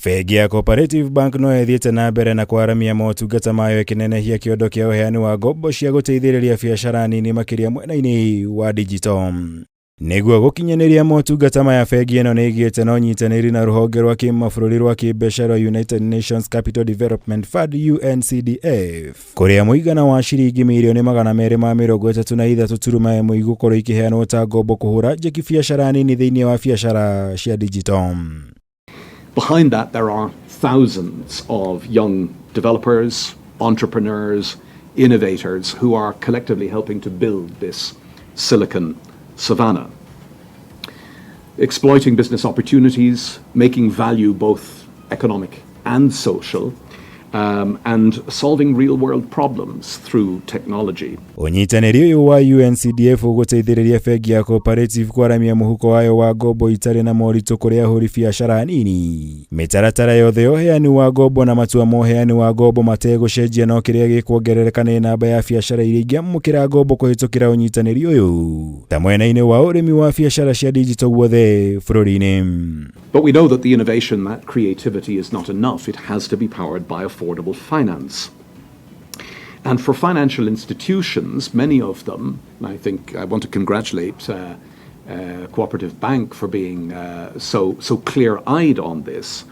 Bengi ya Cooperative Bank no ethiete na mbere na kwaramia motungata mayo ikinenehia kiondo kia uheani wa ngombo cia guteithiriria biacara nini makiria mwena-ini wa digital. Niguo gukinyaniria motungata maya bengi ino ni igiite na unyitaniri na ruhonge rwa kimabũrũri rwa KIMBECA rwa United Nations Capital Development Fund UNCDF kuria muigana wa ciringi milioni 233 turuma ĩmwe igukorwo ikiheanwo ta ngombo kuhura njeki biacara nini thiini wa biacara cia digital. Behind that, there are thousands of young developers, entrepreneurs, innovators who are collectively helping to build this silicon savannah, exploiting business opportunities, making value both economic and social, and solving real-world problems through technology. Unyitaniri uyu wa UNCDF uguteithiriria bengi ya Cooperative kwaramia muhuko wayo wa ngombo itari na MORITU kuri ahuri biacara nini. Mitaratara yothe uheani wa ngombo na matua ma uheani wa ngombo mategucenjia no kiria gikuongerereka ni namba ya biacara iria ingiamukira ngombo kuhitukira unyitaniri uyu ta mwena-ini wa urimi wa biacara cia digital wothe bururi-ini. But we know that the innovation, that creativity is not enough. It has to be powered by affordable finance. And for financial institutions, many of them, and I think I want to congratulate Cooperative Bank for being so clear-eyed on this,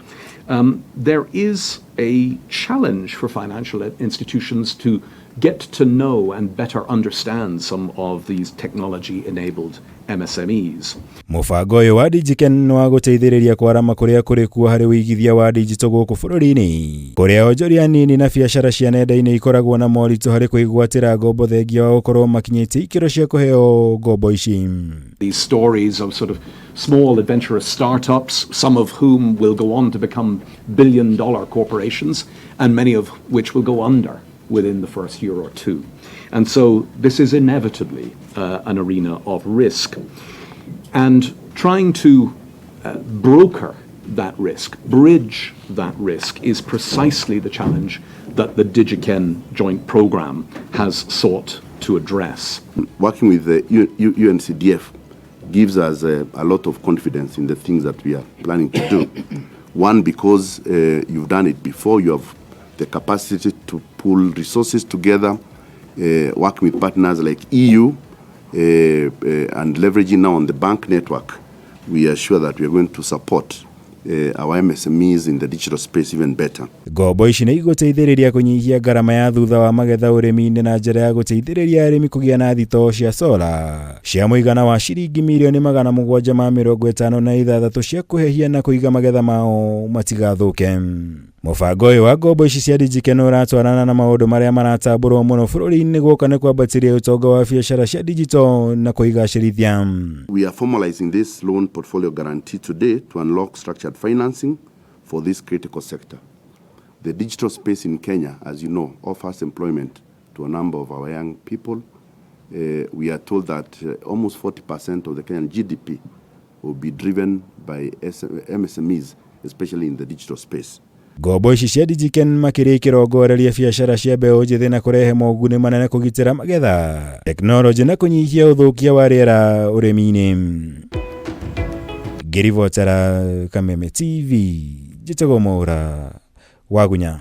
there is a challenge for financial institutions to get to know and better understand some of these technology-enabled MSMEs. Mubango uyu wa DigiKen wa guteithiriria kwarama kuria kuri kuo hari uigithia wa digital guku bururi-ini kuria onjoria nini na biacara cia nenda-ini ikoragwo na moritu hari kuigwatira ngombo thengia wa gukorwo makinyitie ikiro cia kuheo ngombo ici. These stories of sort of small adventurous startups, some of whom will go on to become billion-dollar corporations, and many of which will go under within the first year or two. And so this is inevitably an arena of risk. And trying to broker that risk, bridge that risk, is precisely the challenge that the DigiKen joint program has sought to address. Working with the UNCDF gives us a lot of confidence in the things that we are planning to do. One, because you've done it before, you have the capacity to pull resources together, working with partners like EU, and leveraging now on the bank network. We are sure that we are going to support our MSMEs in the digital space even better. Ngombo ici ni iguteithiriria kunyihia garama ya thutha wa magetha urimi-ini na njira ya guteithiriria arimi kugia na thito cia solar cia muigana wa ciringi milioni 756 cia kuhehia na kuiga magetha mao matigathuke. Mubango uyu wa ngombo ici cia DigiKen uratwarana na maundu maria maratamburwo muno bururi-ini niguo kana kwambatiria utonga wa biacara cia digital na kuigacirithia. We are formalizing this loan portfolio guarantee today to unlock structured financing for this critical sector. The digital space in Kenya, as you know, offers employment to a number of our young people. We are told that almost 40% of the Kenyan GDP will be driven by MSMEs, especially in the digital space. Ngombo ici cia DigiKen makiria ikirongoreria biacara cia mbeũ njithi na kurehe moguni manene kugitira magetha, teknoloji na kunyihia uthukia wa riera urimi-ini. Ngirivotera Kameme TV, njitagwo Mwaura Wagunya.